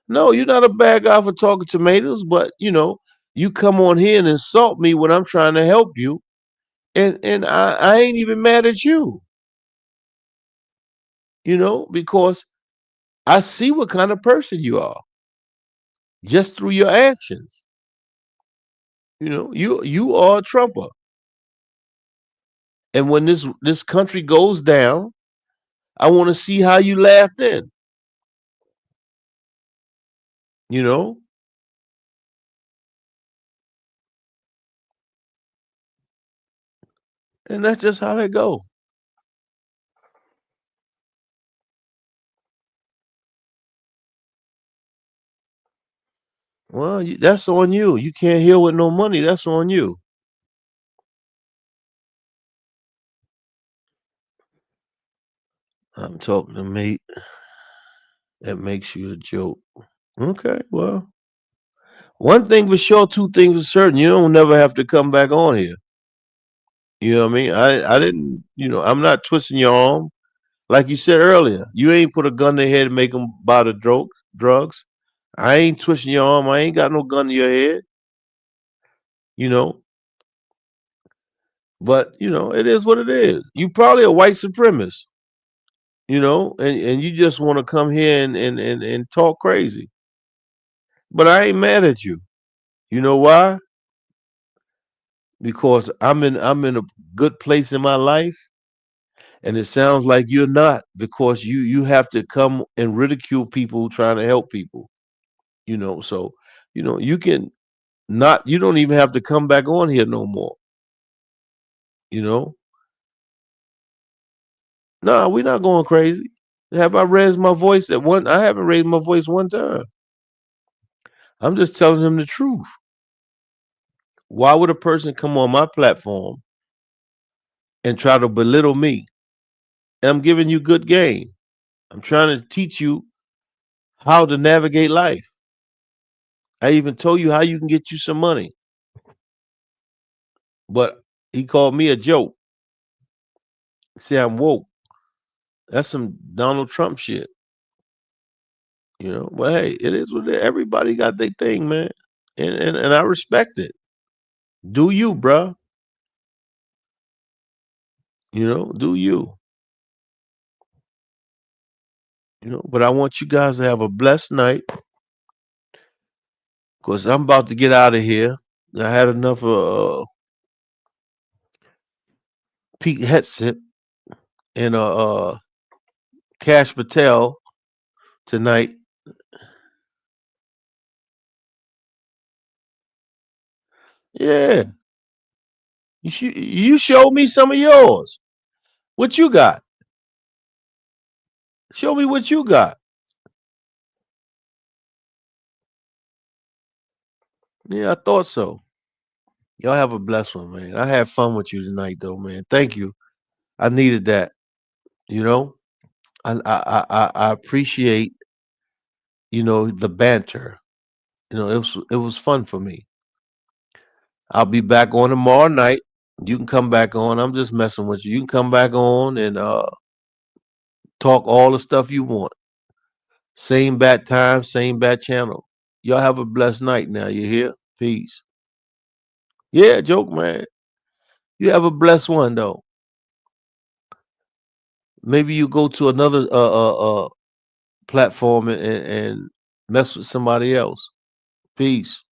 no, you're not a bad guy for talking tomatoes, but you come on here and insult me when I'm trying to help you, and I ain't even mad at you, because I see what kind of person you are just through your actions. You are a trumper, and when this country goes down, I want to see how you laugh then. You know, and that's just how they go. Well, that's on you. You can't heal with no money. That's on you. I'm talking to mate that makes you a joke. Okay, well, one thing for sure, two things for certain. You don't never have to come back on here. You know what I mean? I didn't. I'm not twisting your arm. Like you said earlier, you ain't put a gun to their head and make them buy the drugs. I ain't twisting your arm. I ain't got no gun to your head. You know, but it is what it is. You probably a white supremacist. And you just want to come here and talk crazy. But I ain't mad at you. You know why? Because I'm in a good place in my life, and it sounds like you're not, because you have to come and ridicule people trying to help people. So you can not you don't even have to come back on here no more. You know, nah, we're not going crazy. Have I raised my voice at one? I haven't raised my voice one time. I'm just telling him the truth. Why would a person come on my platform and try to belittle me? I'm giving you good game. I'm trying to teach you how to navigate life. I even told you how you can get you some money. But he called me a joke. Say I'm woke. That's some Donald Trump shit. But hey, it is what it is. Everybody got their thing, man. And I respect it. Do you, bruh? Do you. But I want you guys to have a blessed night, because I'm about to get out of here. I had enough of Pete Hegseth and Cash Patel tonight. Yeah. You show me some of yours. What you got? Show me what you got. Yeah, I thought so. Y'all have a blessed one, man. I had fun with you tonight, though, man. Thank you. I needed that. You know, I appreciate the banter. It was fun for me. I'll be back on tomorrow night. You can come back on. I'm just messing with you. You can come back on and talk all the stuff you want. Same bat time, same bat channel. Y'all have a blessed night now. You hear? Peace. Yeah, joke, man. You have a blessed one though. Maybe you go to another platform and mess with somebody else. Peace.